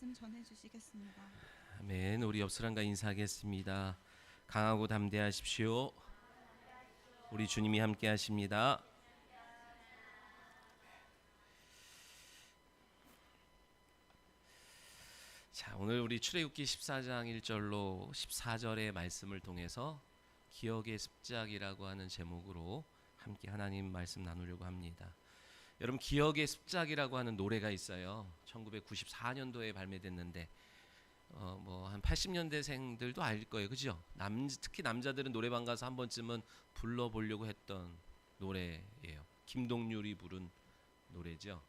말씀 전해 주시겠습니다. 아멘. 우리 옆 사람과 인사하겠습니다. 강하고 담대하십시오. 우리 주님이 함께 하십니다. 자, 오늘 우리 출애굽기 14장 1절로 14절의 말씀을 통해서 기억의 습작이라고 하는 제목으로 함께 하나님 말씀 나누려고 합니다. 여러분, 기억의 습작이라고 하는 노래가 있어요. 1994년도에 발매됐는데 뭐 한 80년대생들도 알 거예요, 그죠? 특히 남자들은 노래방 가서 한 번쯤은 불러보려고 했던 노래예요. 김동률이 부른 노래죠.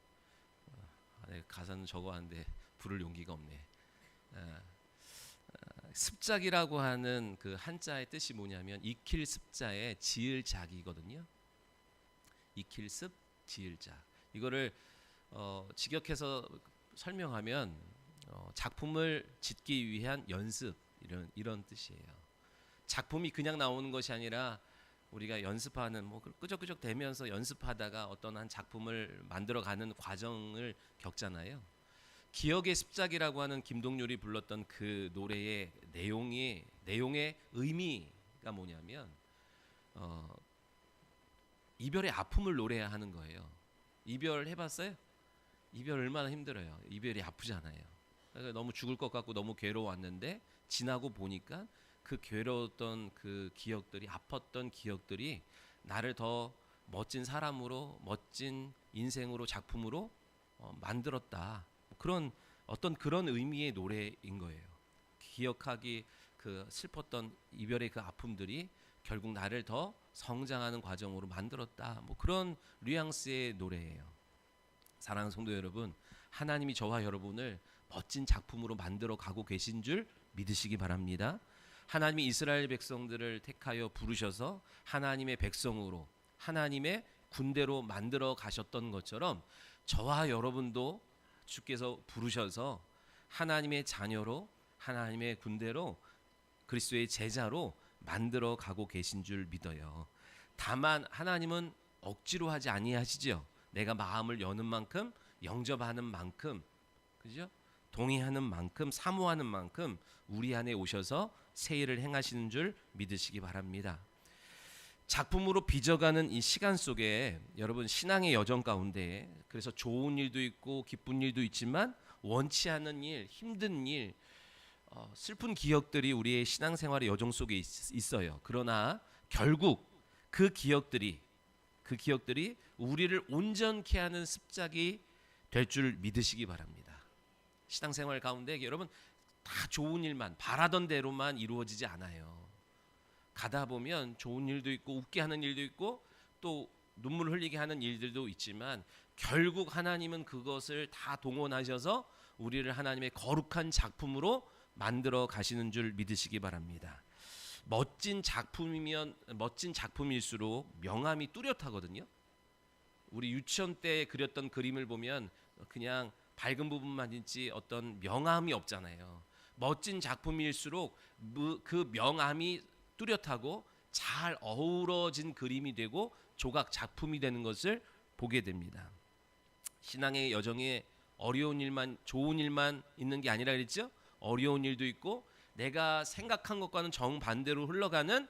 가사는 적어왔는데 부를 용기가 없네. 습작이라고 하는 그 한자의 뜻이 뭐냐면 익힐 습자에 지을 작이거든요. 익힐 습, 지을 작. 이거를 직역해서 설명하면 작품을 짓기 위한 연습, 이런 뜻이에요. 작품이 그냥 나오는 것이 아니라 우리가 연습하는, 뭐 끄적끄적 대면서 연습하다가 어떤 한 작품을 만들어가는 과정을 겪잖아요. 기억의 습작이라고 하는 김동률이 불렀던 그 노래의 내용의 의미가 뭐냐면 이별의 아픔을 노래하는 거예요. 이별 해봤어요? 이별 얼마나 힘들어요. 이별이 아프잖아요. 그러니까 너무 죽을 것 같고 너무 괴로웠는데 지나고 보니까 그 괴로웠던 그 기억들이, 아팠던 기억들이 나를 더 멋진 사람으로, 멋진 인생으로, 작품으로 만들었다. 그런 의미의 노래인 거예요. 기억하기, 그 슬펐던 이별의 그 아픔들이 결국 나를 더 성장하는 과정으로 만들었다. 뭐 그런 뉘앙스의 노래예요. 사랑하는 성도 여러분, 하나님이 저와 여러분을 멋진 작품으로 만들어 가고 계신 줄 믿으시기 바랍니다. 하나님이 이스라엘 백성들을 택하여 부르셔서 하나님의 백성으로, 하나님의 군대로 만들어 가셨던 것처럼 저와 여러분도 주께서 부르셔서 하나님의 자녀로, 하나님의 군대로, 그리스도의 제자로 만들어 가고 계신 줄 믿어요. 다만 하나님은 억지로 하지 아니하시죠. 내가 마음을 여는 만큼, 영접하는 만큼, 그죠? 동의하는 만큼, 사모하는 만큼 우리 안에 오셔서 새 일을 행하시는 줄 믿으시기 바랍니다. 작품으로 빚어가는 이 시간 속에 여러분, 신앙의 여정 가운데 그래서 좋은 일도 있고 기쁜 일도 있지만 원치 않은 일, 힘든 일, 슬픈 기억들이 우리의 신앙생활의 여정 속에 있어요. 그러나 결국 그 기억들이 우리를 온전케 하는 습작이 될 줄 믿으시기 바랍니다. 신앙생활 가운데 여러분, 다 좋은 일만, 바라던 대로만 이루어지지 않아요. 가다 보면 좋은 일도 있고 웃게 하는 일도 있고 또 눈물 흘리게 하는 일들도 있지만 결국 하나님은 그것을 다 동원하셔서 우리를 하나님의 거룩한 작품으로 만들어 가시는 줄 믿으시기 바랍니다. 멋진 작품일수록 명암이 뚜렷하거든요. 우리 유치원 때 그렸던 그림을 보면 그냥 밝은 부분만 있지 어떤 명암이 없잖아요. 멋진 작품일수록 그 명암이 뚜렷하고 잘 어우러진 그림이 되고 조각 작품이 되는 것을 보게 됩니다. 신앙의 여정에 어려운 일만, 좋은 일만 있는 게 아니라 그랬죠? 어려운 일도 있고 내가 생각한 것과는 정반대로 흘러가는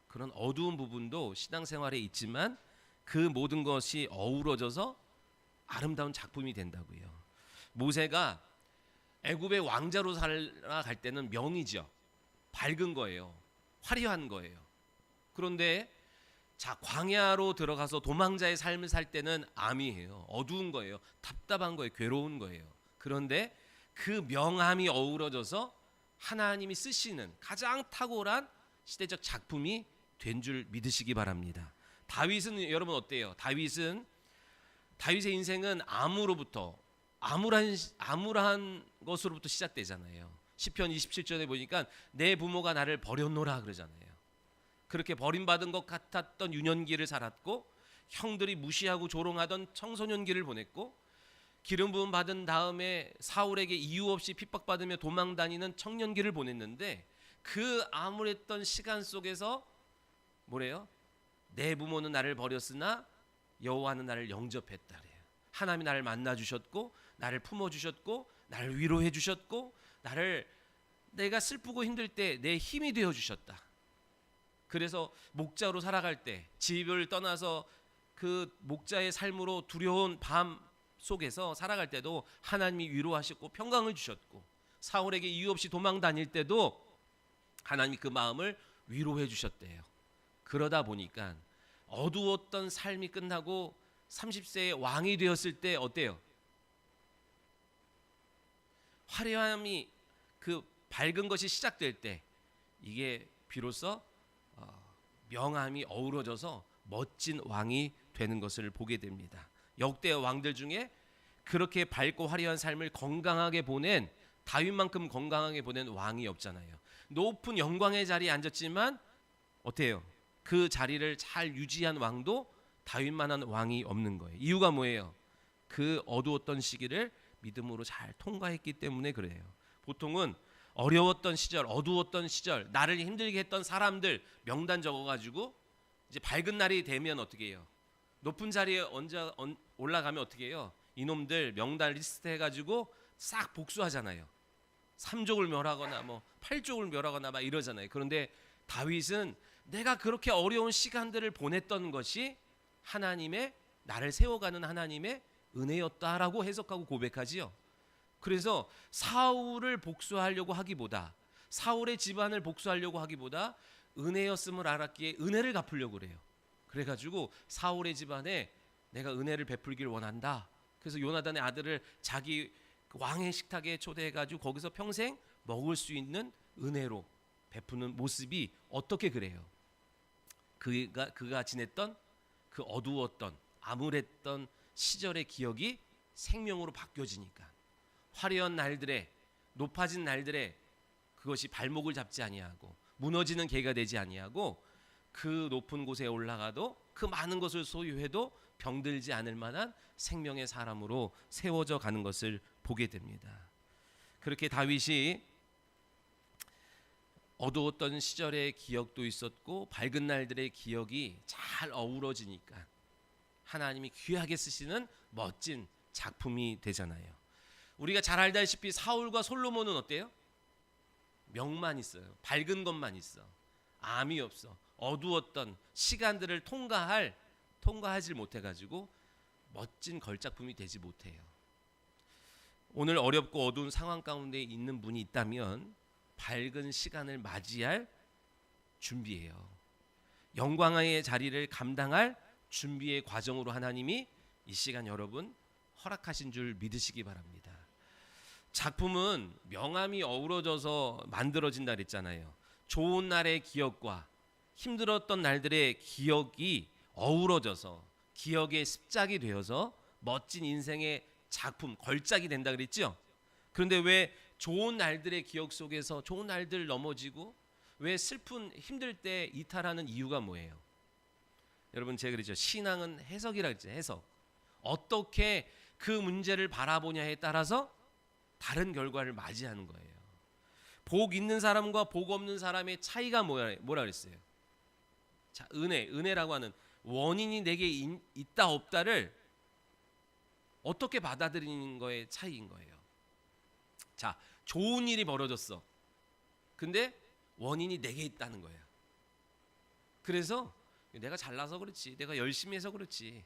그런 어두운 부분도 신앙생활에 있지만 그 모든 것이 어우러져서 아름다운 작품이 된다고요. 모세가 애굽의 왕자로 살아갈 때는 명이죠. 밝은 거예요. 화려한 거예요. 그런데 광야로 들어가서 도망자의 삶을 살 때는 암이에요. 어두운 거예요. 답답한 거예요. 괴로운 거예요. 그런데 그 명암이 어우러져서 하나님이 쓰시는 가장 탁월한 시대적 작품이 된 줄 믿으시기 바랍니다. 다윗은 여러분 어때요? 다윗의 인생은 암울한 것으로부터 시작되잖아요. 시편 27절에 보니까 내 부모가 나를 버렸노라 그러잖아요. 그렇게 버림받은 것 같았던 유년기를 살았고 형들이 무시하고 조롱하던 청소년기를 보냈고 기름 부음 받은 다음에 사울에게 이유 없이 핍박받으며 도망다니는 청년기를 보냈는데 그 암울했던 시간 속에서 뭐래요? 내 부모는 나를 버렸으나 여호와는 나를 영접했다 그래요. 하나님이 나를 만나 주셨고 나를 품어 주셨고 나를 위로해 주셨고 나를 내가 슬프고 힘들 때 내 힘이 되어 주셨다. 그래서 목자로 살아갈 때 집을 떠나서 그 목자의 삶으로 두려운 밤 속에서 살아갈 때도 하나님이 위로하셨고 평강을 주셨고 사울에게 이유 없이 도망 다닐 때도 하나님이 그 마음을 위로해 주셨대요. 그러다 보니까 어두웠던 삶이 끝나고 30세에 왕이 되었을 때 어때요? 화려함이 그 밝은 것이 시작될 때 이게 비로소 명함이 어우러져서 멋진 왕이 되는 것을 보게 됩니다. 역대 왕들 중에 그렇게 밝고 화려한 삶을 건강하게 보낸 다윗만큼 건강하게 보낸 왕이 없잖아요. 높은 영광의 자리에 앉았지만 어때요? 그 자리를 잘 유지한 왕도 다윗만한 왕이 없는 거예요. 이유가 뭐예요? 그 어두웠던 시기를 믿음으로 잘 통과했기 때문에 그래요. 보통은 어려웠던 시절, 어두웠던 시절, 나를 힘들게 했던 사람들 명단 적어가지고 이제 밝은 날이 되면 어떻게 해요? 높은 자리에 올라가면 어떻게 해요? 이놈들 명단 리스트 해가지고 싹 복수하잖아요. 3족을 멸하거나 뭐 8족을 멸하거나 막 이러잖아요. 그런데 다윗은 내가 그렇게 어려운 시간들을 보냈던 것이 하나님의 나를 세워가는 하나님의 은혜였다라고 해석하고 고백하지요. 그래서 사울을 복수하려고 하기보다 사울의 집안을 복수하려고 하기보다 은혜였음을 알았기에 은혜를 갚으려고 그래요. 그래가지고 사울의 집안에 내가 은혜를 베풀기를 원한다. 그래서 요나단의 아들을 자기 왕의 식탁에 초대해가지고 거기서 평생 먹을 수 있는 은혜로 베푸는 모습이 어떻게 그래요? 그가 지냈던 그 어두웠던 암울했던 시절의 기억이 생명으로 바뀌어지니까 화려한 날들에 높아진 날들에 그것이 발목을 잡지 아니하고 무너지는 계가 되지 아니하고 그 높은 곳에 올라가도 그 많은 것을 소유해도 병들지 않을 만한 생명의 사람으로 세워져 가는 것을 보게 됩니다. 그렇게 다윗이 어두웠던 시절의 기억도 있었고 밝은 날들의 기억이 잘 어우러지니까 하나님이 귀하게 쓰시는 멋진 작품이 되잖아요. 우리가 잘 알다시피 사울과 솔로몬은 어때요? 명만 있어요. 밝은 것만 있어. 암이 없어. 어두웠던 시간들을 통과하지 못해가지고 멋진 걸작품이 되지 못해요. 오늘 어렵고 어두운 상황 가운데 있는 분이 있다면 밝은 시간을 맞이할 준비해요. 영광의 자리를 감당할 준비의 과정으로 하나님이 이 시간 여러분 허락하신 줄 믿으시기 바랍니다. 작품은 명암이 어우러져서 만들어진다 그랬잖아요. 좋은 날의 기억과 힘들었던 날들의 기억이 어우러져서 기억의 습작이 되어서 멋진 인생의 작품, 걸작이 된다 그랬죠. 그런데 왜 좋은 날들의 기억 속에서 좋은 날들 넘어지고 왜 슬픈 힘들 때 이탈하는 이유가 뭐예요? 여러분 제가 그랬죠. 신앙은 해석이라 그랬죠. 해석. 어떻게 그 문제를 바라보냐에 따라서 다른 결과를 맞이하는 거예요. 복 있는 사람과 복 없는 사람의 차이가 뭐라 그랬어요? 자, 은혜라고 하는 원인이 내게 있다 없다를 어떻게 받아들이는 거의 차이인 거예요. 자, 좋은 일이 벌어졌어. 근데 원인이 내게 있다는 거예요. 그래서 내가 잘나서 그렇지, 내가 열심히 해서 그렇지,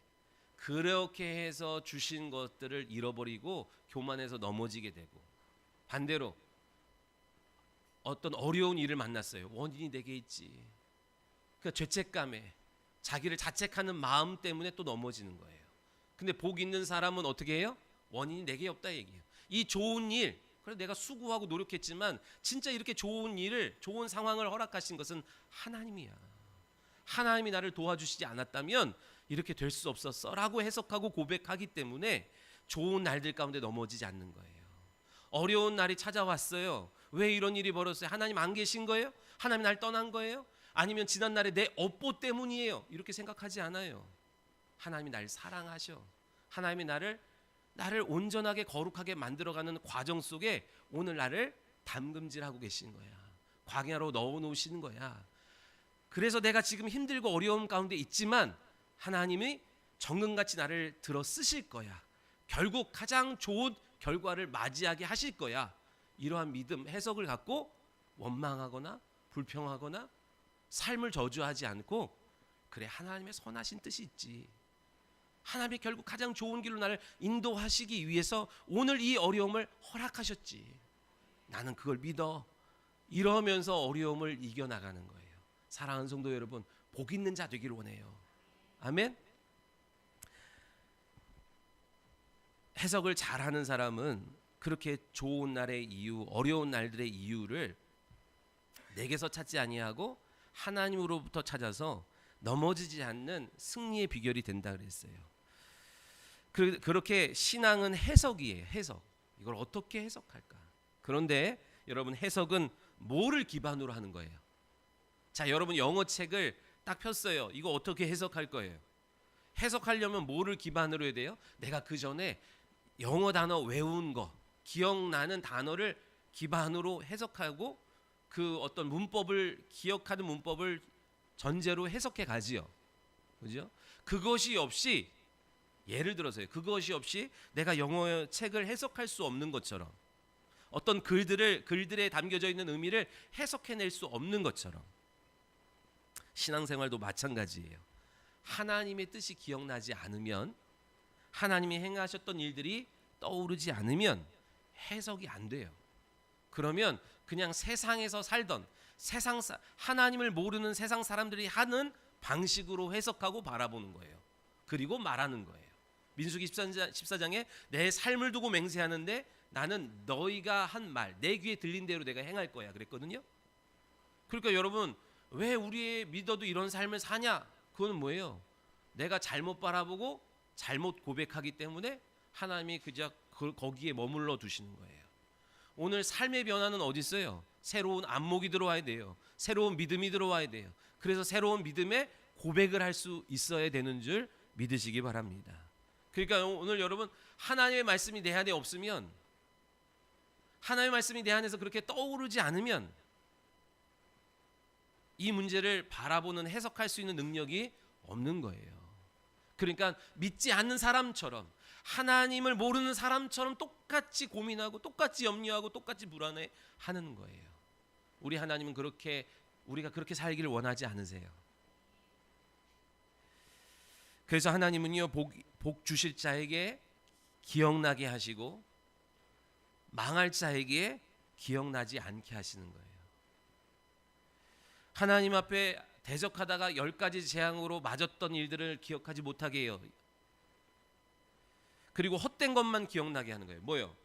그렇게 해서 주신 것들을 잃어버리고 교만해서 넘어지게 되고, 반대로 어떤 어려운 일을 만났어요. 원인이 내게 있지. 그 죄책감에 자기를 자책하는 마음 때문에 또 넘어지는 거예요. 근데 복 있는 사람은 어떻게 해요? 원인이 내게 없다 얘기해요. 이 좋은 일, 그래 내가 수고하고 노력했지만 진짜 이렇게 좋은 일을, 좋은 상황을 허락하신 것은 하나님이야. 하나님이 나를 도와주시지 않았다면 이렇게 될 수 없었어라고 해석하고 고백하기 때문에 좋은 날들 가운데 넘어지지 않는 거예요. 어려운 날이 찾아왔어요. 왜 이런 일이 벌어졌어요? 하나님 안 계신 거예요? 하나님 날 떠난 거예요? 아니면 지난날에 내 업보 때문이에요? 이렇게 생각하지 않아요. 하나님이 날 사랑하셔. 하나님이 나를 온전하게 거룩하게 만들어가는 과정 속에 오늘 나를 담금질하고 계신 거야. 광야로 넣어놓으시는 거야. 그래서 내가 지금 힘들고 어려움 가운데 있지만 하나님이 정금같이 나를 들어 쓰실 거야. 결국 가장 좋은 결과를 맞이하게 하실 거야. 이러한 믿음, 해석을 갖고 원망하거나 불평하거나 삶을 저주하지 않고, 그래, 하나님의 선하신 뜻이 있지. 하나님이 결국 가장 좋은 길로 나를 인도하시기 위해서 오늘 이 어려움을 허락하셨지. 나는 그걸 믿어. 이러면서 어려움을 이겨나가는 거예요. 사랑하는 성도 여러분, 복 있는 자 되기를 원해요. 아멘. 해석을 잘하는 사람은 그렇게 좋은 날의 이유, 어려운 날들의 이유를 내게서 찾지 아니하고 하나님으로부터 찾아서 넘어지지 않는 승리의 비결이 된다 그랬어요. 그렇게 신앙은 해석이에요. 해석. 이걸 어떻게 해석할까? 그런데 여러분, 해석은 뭐를 기반으로 하는 거예요? 자, 여러분 영어 책을 딱 폈어요. 이거 어떻게 해석할 거예요? 해석하려면 뭐를 기반으로 해야 돼요? 내가 그 전에 영어 단어 외운 거, 기억나는 단어를 기반으로 해석하고 그 어떤 문법을, 기억하는 문법을 전제로 해석해 가지요. 그죠? 그것이 없이, 예를 들어서요, 그것이 없이 내가 영어 책을 해석할 수 없는 것처럼, 어떤 글들에 담겨져 있는 의미를 해석해낼 수 없는 것처럼, 신앙생활도 마찬가지예요. 하나님의 뜻이 기억나지 않으면, 하나님이 행하셨던 일들이 떠오르지 않으면 해석이 안 돼요. 그러면 그냥 세상에서 살던 하나님을 모르는 세상 사람들이 하는 방식으로 해석하고 바라보는 거예요. 그리고 말하는 거예요. 민수기 14장에 내 삶을 두고 맹세하는데 나는 너희가 한 말, 내 귀에 들린 대로 내가 행할 거야 그랬거든요. 그러니까 여러분, 왜 우리의 믿어도 이런 삶을 사냐? 그거는 뭐예요? 내가 잘못 바라보고 잘못 고백하기 때문에 하나님이 그저 거기에 머물러 두시는 거예요. 오늘 삶의 변화는 어디 있어요? 새로운 안목이 들어와야 돼요. 새로운 믿음이 들어와야 돼요. 그래서 새로운 믿음에 고백을 할 수 있어야 되는 줄 믿으시기 바랍니다. 그러니까 오늘 여러분, 하나님의 말씀이 내 안에 없으면, 하나님의 말씀이 내 안에서 그렇게 떠오르지 않으면 이 문제를 바라보는, 해석할 수 있는 능력이 없는 거예요. 그러니까 믿지 않는 사람처럼, 하나님을 모르는 사람처럼 똑같이 고민하고 똑같이 염려하고 똑같이 불안해 하는 거예요. 우리 하나님은 우리가 그렇게 살기를 원하지 않으세요. 그래서 하나님은요, 복 주실 자에게 기억나게 하시고 망할 자에게 기억나지 않게 하시는 거예요. 하나님 앞에 대적하다가 10가지 재앙으로 맞았던 일들을 기억하지 못하게 해요. 그리고 헛된 것만 기억나게 하는 거예요. 뭐요?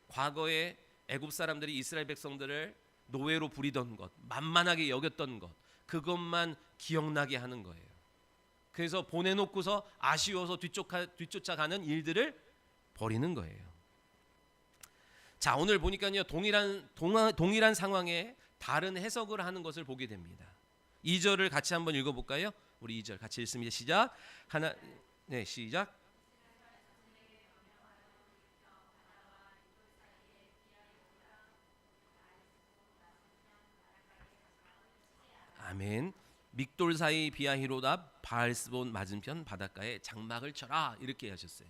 과거에 애굽 사람들이 이스라엘 백성들을 노예로 부리던 것, 만만하게 여겼던 것, 그것만 기억나게 하는 거예요. 그래서 보내놓고서 아쉬워서 뒤쫓아가는 일들을 벌이는 거예요. 자, 오늘 보니까요, 동일한 상황에 다른 해석을 하는 것을 보게 됩니다. 2절을 같이 한번 읽어볼까요? 우리 2절 같이 읽습니다. 시작. 시작. 아멘. 믹돌 사이 비아히롯 앞 바알스본 맞은편 바닷가에 장막을 쳐라, 이렇게 하셨어요.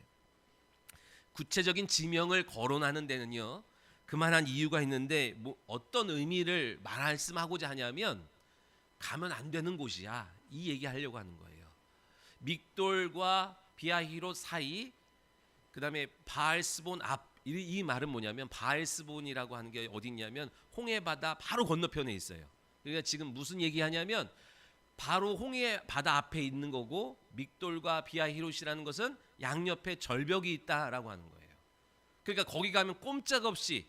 구체적인 지명을 거론하는 데는요, 그만한 이유가 있는데 어떤 의미를 말씀하고자 하냐면 가면 안 되는 곳이야, 이 얘기하려고 하는 거예요. 믹돌과 비아히롯 사이, 그 다음에 바알스본 앞, 이 말은 뭐냐면, 바알스본이라고 하는 게 어디 있냐면 홍해바다 바로 건너편에 있어요. 그러니까 지금 무슨 얘기하냐면 바로 홍해바다 앞에 있는 거고, 믹돌과 비아히롯이라는 것은 양옆에 절벽이 있다라고 하는 거예요. 그러니까 거기 가면 꼼짝없이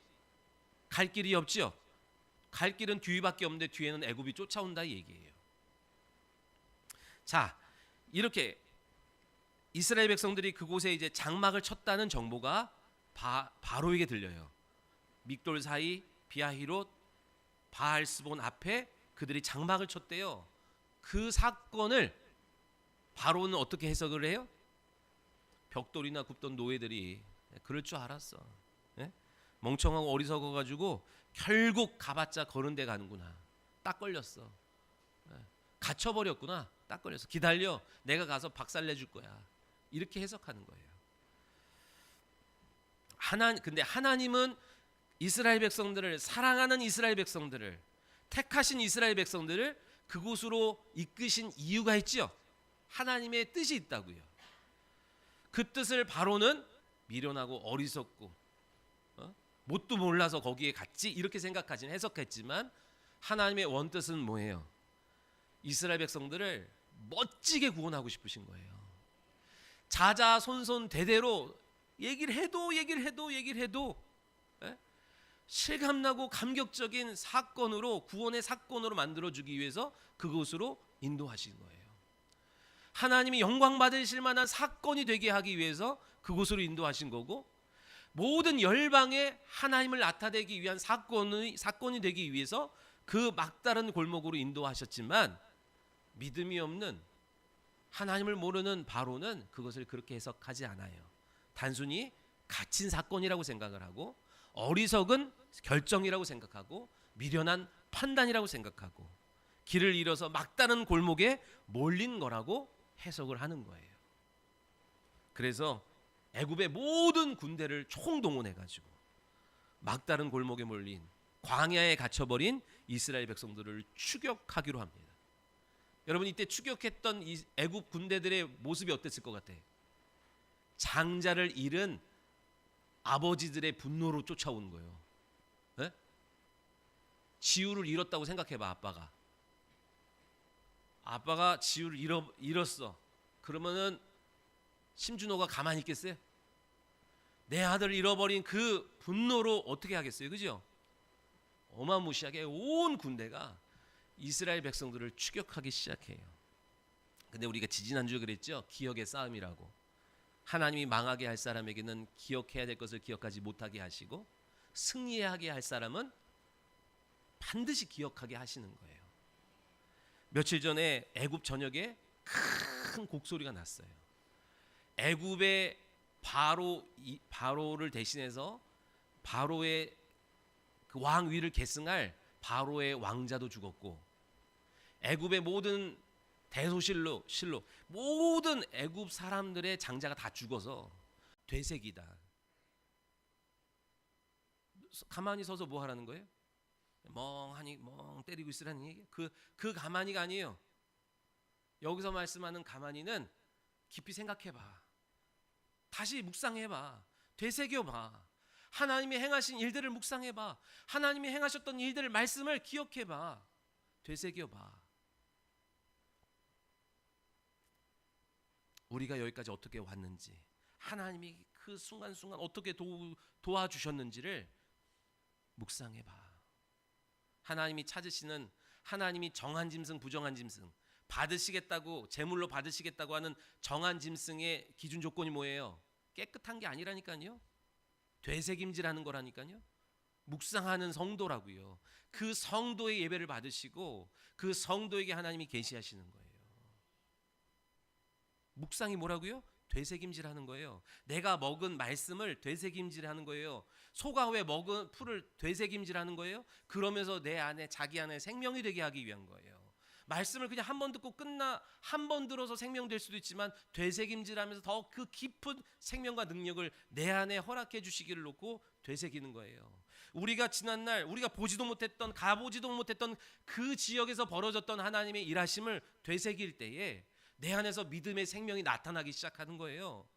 갈 길이 없지요. 갈 길은 뒤밖에 없는데 뒤에는 애굽이 쫓아온다, 이 얘기예요. 자, 이렇게 이스라엘 백성들이 그곳에 이제 장막을 쳤다는 정보가 바로에게 들려요. 믹돌 사이 비아히롯 바알스본 앞에 그들이 장막을 쳤대요. 그 사건을 바로는 어떻게 해석을 해요? 벽돌이나 굽던 노예들이 그럴 줄 알았어. 예? 멍청하고 어리석어 가지고 결국 가봤자 거른 데 가는구나. 딱 걸렸어. 예? 갇혀버렸구나. 딱 걸렸어. 기다려. 내가 가서 박살내줄 거야. 이렇게 해석하는 거예요. 근데 하나님은 이스라엘 백성들을, 사랑하는 이스라엘 백성들을, 택하신 이스라엘 백성들을 그곳으로 이끄신 이유가 있지요. 하나님의 뜻이 있다고요. 그 뜻을 바로는 미련하고 어리석고 뭣도 몰라서 거기에 갔지 이렇게 생각하진 해석했지만, 하나님의 원뜻은 뭐예요? 이스라엘 백성들을 멋지게 구원하고 싶으신 거예요. 자자손손 대대로 얘기를 해도 실감나고 감격적인 사건으로, 구원의 사건으로 만들어주기 위해서 그곳으로 인도하신 거예요. 하나님이 영광 받으실 만한 사건이 되게 하기 위해서 그곳으로 인도하신 거고, 모든 열방에 하나님을 나타내기 위한 사건이 되기 위해서 그 막다른 골목으로 인도하셨지만, 믿음이 없는, 하나님을 모르는 바로는 그것을 그렇게 해석하지 않아요. 단순히 갇힌 사건이라고 생각을 하고, 어리석은 결정이라고 생각하고, 미련한 판단이라고 생각하고, 길을 잃어서 막다른 골목에 몰린 거라고 해석을 하는 거예요. 그래서 애굽의 모든 군대를 총동원해가지고 막다른 골목에 몰린, 광야에 갇혀버린 이스라엘 백성들을 추격하기로 합니다. 여러분, 이때 추격했던 이 애굽 군대들의 모습이 어땠을 것 같아요? 장자를 잃은 아버지들의 분노로 쫓아오는 거예요. 네? 지우를 잃었다고 생각해봐. 아빠가 지우를 잃었어. 그러면은 심준호가 가만히 있겠어요? 내 아들을 잃어버린 그 분노로 어떻게 하겠어요? 그죠? 어마무시하게 온 군대가 이스라엘 백성들을 추격하기 시작해요. 근데 우리가 지지난주에 그랬죠? 기억의 싸움이라고. 하나님이 망하게 할 사람에게는 기억해야 될 것을 기억하지 못하게 하시고, 승리하게 할 사람은 반드시 기억하게 하시는 거예요. 며칠 전에 애굽 전역에 큰 곡소리가 났어요. 애굽의 바로를 대신해서 바로의 그 왕위를 계승할 바로의 왕자도 죽었고, 애굽의 모든 대소실로 모든 애굽 사람들의 장자가 다 죽어서 되새기다. 가만히 서서 뭐 하라는 거예요? 멍하니 멍 때리고 있으라는 얘기. 그 가만히가 아니에요. 여기서 말씀하는 가만히는 깊이 생각해봐. 다시 묵상해봐. 되새겨봐. 하나님이 행하신 일들을 묵상해봐. 하나님이 행하셨던 일들을, 말씀을 기억해봐. 되새겨봐. 우리가 여기까지 어떻게 왔는지, 하나님이 그 순간순간 어떻게 도와주셨는지를 묵상해봐. 하나님이 찾으시는, 하나님이 정한 짐승, 부정한 짐승, 받으시겠다고, 제물로 받으시겠다고 하는 정한 짐승의 기준 조건이 뭐예요? 깨끗한 게 아니라니까요. 되새김질하는 거라니까요. 묵상하는 성도라고요. 그 성도의 예배를 받으시고 그 성도에게 하나님이 계시하시는 거예요. 묵상이 뭐라고요? 되새김질하는 거예요. 내가 먹은 말씀을 되새김질하는 거예요. 소가 왜 먹은 풀을 되새김질하는 거예요? 그러면서 내 안에, 자기 안에 생명이 되게 하기 위한 거예요. 말씀을 그냥 한 번 듣고 한 번 들어서 생명될 수도 있지만, 되새김질하면서 더 그 깊은 생명과 능력을 내 안에 허락해 주시기를 놓고 되새기는 거예요. 우리가 지난날 우리가 보지도 못했던, 가보지도 못했던 그 지역에서 벌어졌던 하나님의 일하심을 되새길 때에 내 안에서 믿음의 생명이 나타나기 시작하는 거예요.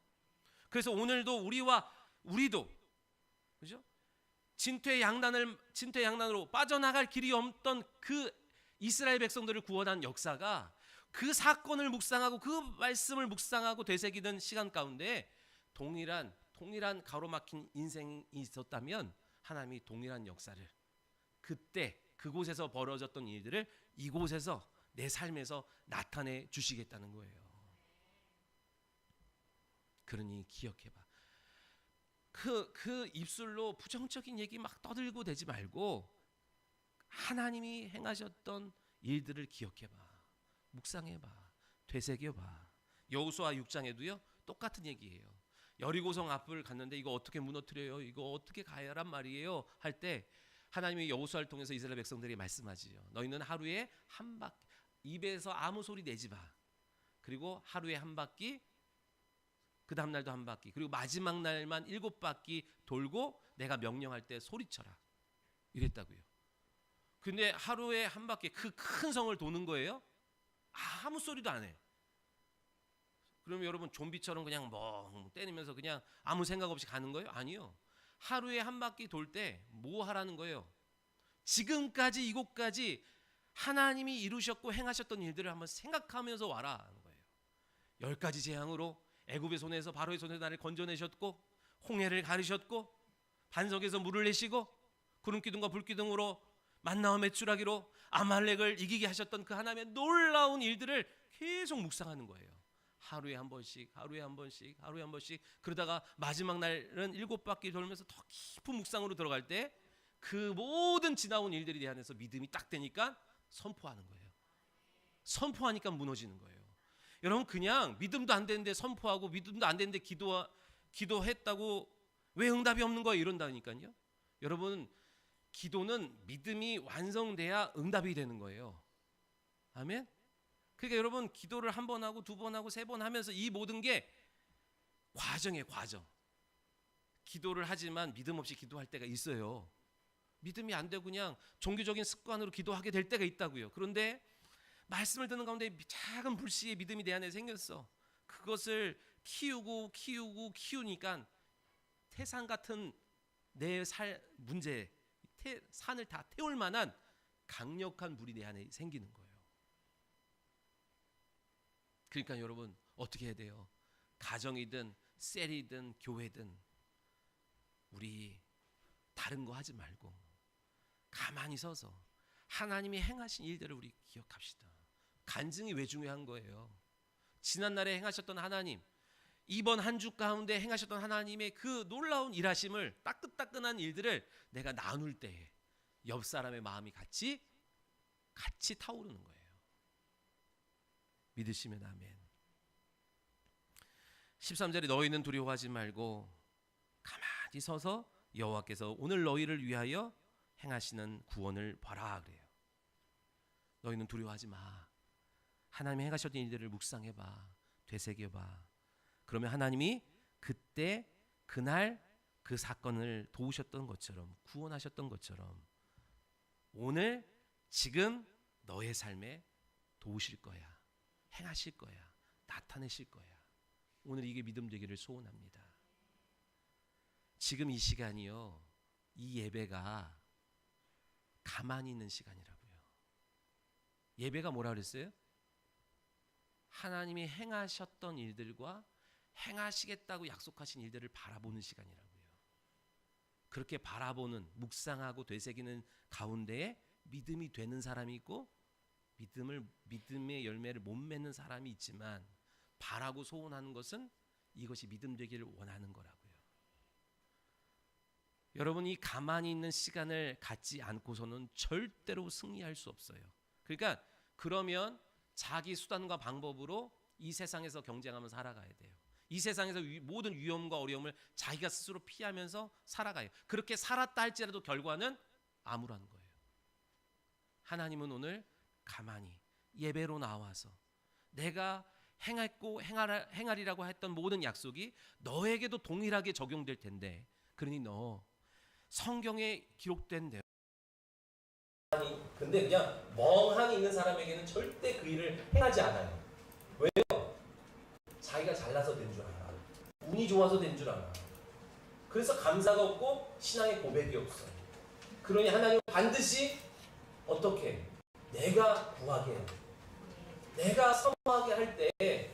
그래서 오늘도 우리도 그죠? 진퇴양난으로 빠져나갈 길이 없던 그 이스라엘 백성들을 구원한 역사가, 그 사건을 묵상하고 그 말씀을 묵상하고 되새기는 시간 가운데 동일한 가로막힌 인생이 있었다면, 하나님이 동일한 역사를, 그때 그곳에서 벌어졌던 일들을 이곳에서, 내 삶에서 나타내 주시겠다는 거예요. 그러니 기억해봐. 그 입술로 부정적인 얘기 막 떠들고 대지 말고, 하나님이 행하셨던 일들을 기억해봐. 묵상해봐. 되새겨봐. 여호수아 6장에도요 똑같은 얘기예요. 여리고성 앞을 갔는데 이거 어떻게 무너뜨려요? 이거 어떻게 가야란 말이에요? 할 때 하나님이 여호수아를 통해서 이스라엘 백성들이 말씀하지요. 너희는 하루에 한 바퀴, 입에서 아무 소리 내지 마. 그리고 하루에 한 바퀴 그 다음 날도 한 바퀴, 그리고 마지막 날만 7바퀴 돌고 내가 명령할 때 소리쳐라 이랬다고요. 근데 하루에 한 바퀴 그 큰 성을 도는 거예요. 아무 소리도 안 해. 그러면 여러분 좀비처럼 그냥 멍 때리면서 그냥 아무 생각 없이 가는 거예요? 아니요. 하루에 한 바퀴 돌 때 뭐 하라는 거예요? 지금까지 이곳까지 하나님이 이루셨고 행하셨던 일들을 한번 생각하면서 와라 하는 거예요. 10가지 재앙으로 애굽의 손에서 바로의 손에서 나를 건져내셨고, 홍해를 가르셨고, 반석에서 물을 내시고, 구름 기둥과 불 기둥으로 만나와 메추라기로 아말렉을 이기게 하셨던 그 하나님의 놀라운 일들을 계속 묵상하는 거예요. 하루에 한 번씩, 하루에 한 번씩, 하루에 한 번씩. 그러다가 마지막 날은 7바퀴 돌면서 더 깊은 묵상으로 들어갈 때 그 모든 지나온 일들에 대해서 믿음이 딱 되니까 선포하는 거예요. 선포하니까 무너지는 거예요. 여러분 그냥 믿음도 안 되는데 선포하고 믿음도 안 되는데 기도했다고 왜 응답이 없는 거예요? 이런다니까요. 여러분 기도는 믿음이 완성돼야 응답이 되는 거예요. 아멘. 그러니까 여러분 기도를 한 번 하고 두 번 하고 세 번 하면서 이 모든 게 과정이에요. 과정. 기도를 하지만 믿음 없이 기도할 때가 있어요. 믿음이 안 되고 그냥 종교적인 습관으로 기도하게 될 때가 있다고요. 그런데 말씀을 듣는 가운데 작은 불씨의 믿음이 내 안에 생겼어. 그것을 키우니까 태산 같은 내 문제, 산을 다 태울 만한 강력한 불이 내 안에 생기는 거예요. 그러니까 여러분 어떻게 해야 돼요? 가정이든 셀이든 교회든 우리 다른 거 하지 말고 가만히 서서 하나님이 행하신 일들을 우리 기억합시다. 간증이 왜 중요한 거예요? 지난날에 행하셨던 하나님, 이번 한 주 가운데 행하셨던 하나님의 그 놀라운 일하심을 따끈따끈한 일들을 내가 나눌 때에 옆 사람의 마음이 같이 타오르는 거예요. 믿으시면 아멘. 13절에 너희는 두려워하지 말고 가만히 서서 여호와께서 오늘 너희를 위하여 행하시는 구원을 봐라 그래요. 너희는 두려워하지 마. 하나님이 행하셨던 일들을 묵상해봐. 되새겨봐. 그러면 하나님이 그때 그날 그 사건을 도우셨던 것처럼 구원하셨던 것처럼 오늘 지금 너의 삶에 도우실 거야. 행하실 거야. 나타내실 거야. 오늘 이게 믿음 되기를 소원합니다. 지금 이 시간이요. 이 예배가 가만히 있는 시간이라고요. 예배가 뭐라 그랬어요? 하나님이 행하셨던 일들과 행하시겠다고 약속하신 일들을 바라보는 시간이라고요. 그렇게 바라보는, 묵상하고 되새기는 가운데에 믿음이 되는 사람이 있고 믿음의 열매를 못 맺는 사람이 있지만 바라고 소원하는 것은 이것이 믿음 되기를 원하는 거라고요. 여러분이 가만히 있는 시간을 갖지 않고서는 절대로 승리할 수 없어요. 그러니까 그러면 자기 수단과 방법으로 이 세상에서 경쟁하면서 살아가야 돼요. 이 세상에서 모든 위험과 어려움을 자기가 스스로 피하면서 살아가요. 그렇게 살았다 할지라도 결과는 암울한 거예요. 하나님은 오늘 가만히 예배로 나와서 내가 행했고 행하리라고 했던 모든 약속이 너에게도 동일하게 적용될 텐데, 그러니 너 성경에 기록된 대로 근데 그냥 멍하니 있는 사람에게는 절대 그 일을 행하지 않아요. 왜요? 자기가 잘나서 된 줄 알아. 운이 좋아서 된 줄 알아. 그래서 감사가 없고 신앙의 고백이 없어요. 그러니 하나님은 반드시 어떻게 내가 구하게 해요. 내가 선포하게 할 때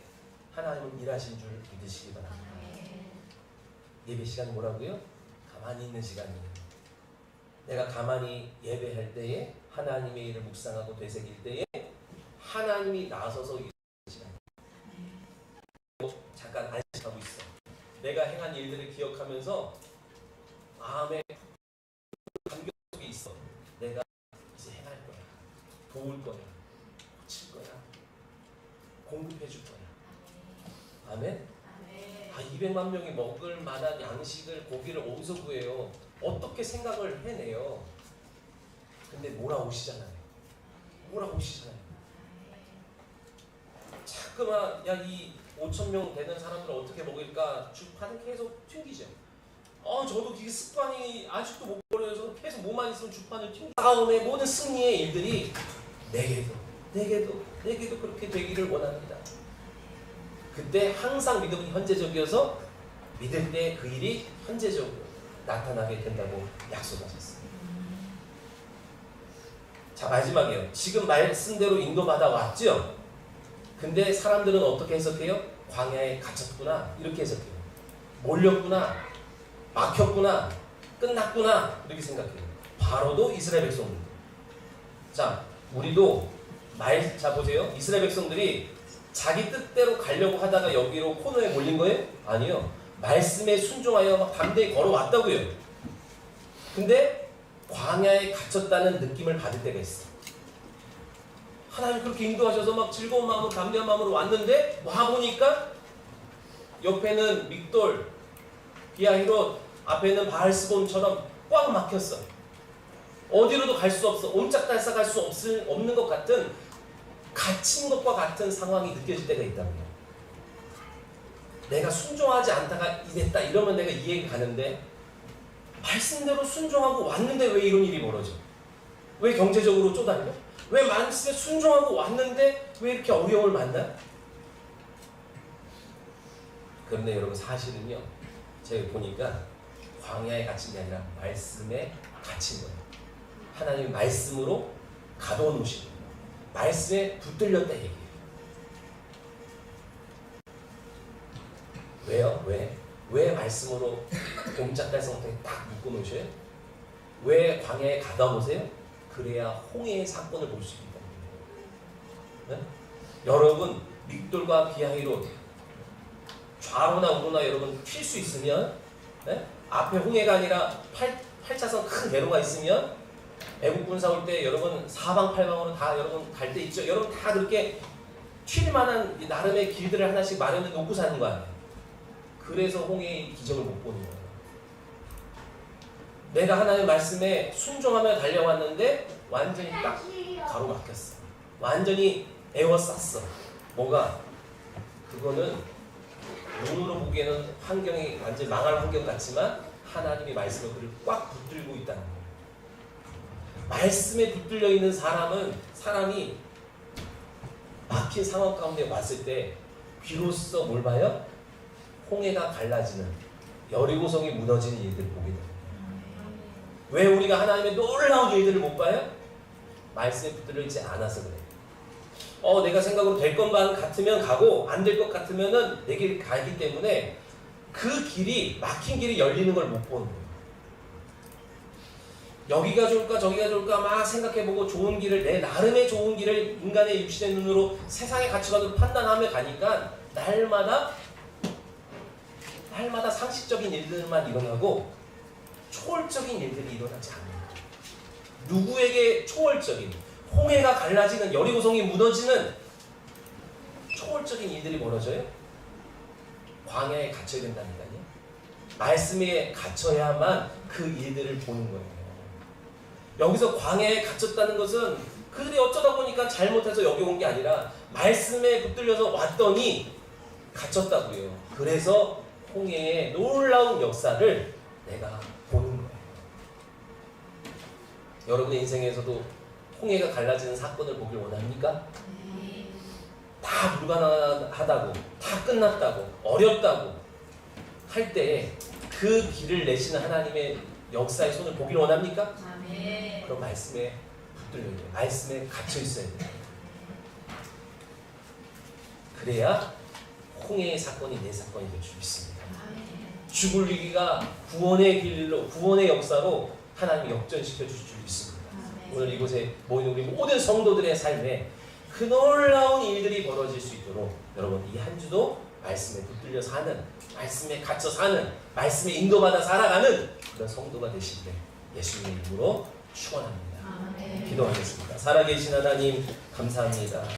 하나님은 일하신 줄 믿으시기 바랍니다. 예배 시간이 뭐라고요? 가만히 있는 시간이에요. 내가 가만히 예배할 때에 하나님의 일을 묵상하고 되새길 때에 하나님이 나서서 일하는 시간이에요. 잠깐 안식하고 있어. 내가 행한 일들을 기억하면서 마음에 감격 속에 있어. 내가 이제 행할 거야. 도울 거야. 고칠 거야. 공급해 줄 거야. 아멘? 200만 명이 먹을 만한 양식을, 고기를 어디서 구해요? 어떻게 생각을 해내요? 근데 몰아오시잖아요. 몰아오시잖아요. 자꾸만 이 5,000명 되는 사람들을 어떻게 먹일까 주판은 계속 튕기죠. 저도 그 습관이 아직도 못 버려서 계속 뭐만 있으면 주판을 튕기고 다음에 모든 승리의 일들이 내게도 그렇게 되기를 원합니다. 그때 항상 믿음은 현재적이어서 믿을 때 그 일이 현재적으로 나타나게 된다고 약속하셨습니다. 자, 마지막이에요. 지금 말씀대로 인도받아 왔죠? 근데 사람들은 어떻게 해석해요? 광야에 갇혔구나 이렇게 해석해요. 몰렸구나, 막혔구나, 끝났구나 이렇게 생각해요. 바로도 이스라엘 백성들. 자, 우리도 자 보세요. 이스라엘 백성들이 자기 뜻대로 가려고 하다가 여기로 코너에 몰린 거예요? 아니요. 말씀에 순종하여 막 담대히 걸어왔다고요. 근데 광야에 갇혔다는 느낌을 받을 때가 있어. 하나님 그렇게 인도하셔서 막 즐거운 마음으로 담대한 마음으로 왔는데 와보니까 옆에는 믹돌, 비아히롯, 앞에는 바알스본처럼 꽉 막혔어. 어디로도 갈 수 없어. 옴짝달싹 할 수 없는 것 같은, 갇힌 것과 같은 상황이 느껴질 때가 있다고요. 내가 순종하지 않다가 이랬다 이러면 내가 이해가 가는데 말씀대로 순종하고 왔는데 왜 이런 일이 벌어져? 왜 경제적으로 쪼달려? 왜 말씀에 순종하고 왔는데 왜 이렇게 어려움을 만나? 그런데 여러분 사실은요, 제가 보니까 광야에 갇힌 게 아니라 말씀에 갇힌 거예요. 하나님의 말씀으로 가둬 놓으신 거예요. 말씀에 붙들렸다 얘기해요. 왜요? 왜 말씀으로 옴짝달싹 못하게 딱 묶어 놓으셔요? 왜 광야에 가다 놓으세요? 그래야 홍해의 사건을 볼 수 있기 때문에. 네? 여러분 믹돌과 비아히롯 좌로나 우로나 여러분 튈 수 있으면, 네? 앞에 홍해가 아니라 8차선 큰 대로가 있으면 애국군 싸울 때 여러분 사방팔방으로 다 여러분 갈 때 있죠. 여러분 다 그렇게 튈 만한 나름의 길들을 하나씩 마련해 놓고 사는 거 아니에요. 그래서 홍해의 기적을 못 보는 거예요. 내가 하나님의 말씀에 순종하며 달려왔는데 완전히 딱 가로막혔어. 완전히 에워쌌어. 뭐가? 그거는 눈으로 보기에는 환경이 완전히 망할 환경 같지만 하나님의 말씀을 그를 꽉 붙들고 있다는 거예요. 말씀에 붙들려 있는 사람이 막힌 상황 가운데 왔을 때 비로소 뭘 봐요? 홍해가 갈라지는, 여리고성이 무너지는 일들을 보게 됩니다. 왜 우리가 하나님의 놀라운 일들을 못 봐요? 말씀에 붙들려 있지 않아서 그래요. 내가 생각으로 될 것만 같으면 가고 안 될 것 같으면은 내 길 가기 때문에 그 길이, 막힌 길이 열리는 걸 못 보는 거예요. 여기가 좋을까 저기가 좋을까 막 생각해보고 좋은 길을, 내 나름의 좋은 길을 인간의 육신의 눈으로 세상의 가치관으로 판단하며 가니까 날마다 상식적인 일들만 일어나고 초월적인 일들이 일어나지 않는다. 누구에게 초월적인, 홍해가 갈라지는, 여리고성이 무너지는 초월적인 일들이 벌어져요? 광야에 갇혀야 된다니까요. 말씀에 갇혀야만 그 일들을 보는 거예요. 여기서 광야에 갇혔다는 것은 그들이 어쩌다 보니까 잘못해서 여기 온 게 아니라 말씀에 붙들려서 왔더니 갇혔다고요. 그래서 홍해의 놀라운 역사를 내가 보는 거예요. 여러분의 인생에서도 홍해가 갈라지는 사건을 보길 원합니까? 다 불가능하다고, 다 끝났다고, 어렵다고 할 때 그 길을 내시는 하나님의 역사의 손을 보길 원합니까? 그럼 말씀에 붙들려야 돼요. 말씀에 갇혀 있어야 돼요. 그래야 홍해의 사건이 내 사건이 될 수 있습니다. 죽을 위기가 구원의 길로, 구원의 역사로 하나님이 역전시켜 주실 줄 믿습니다. 오늘 이곳에 모인 우리 모든 성도들의 삶에 그 놀라운 일들이 벌어질 수 있도록 여러분 이 한 주도 말씀에 붙들려 사는, 말씀에 갇혀 사는, 말씀에 인도받아 살아가는 그런 성도가 되시길 예수님의 이름으로 축원합니다. 기도하겠습니다. 살아계신 하나님 감사합니다.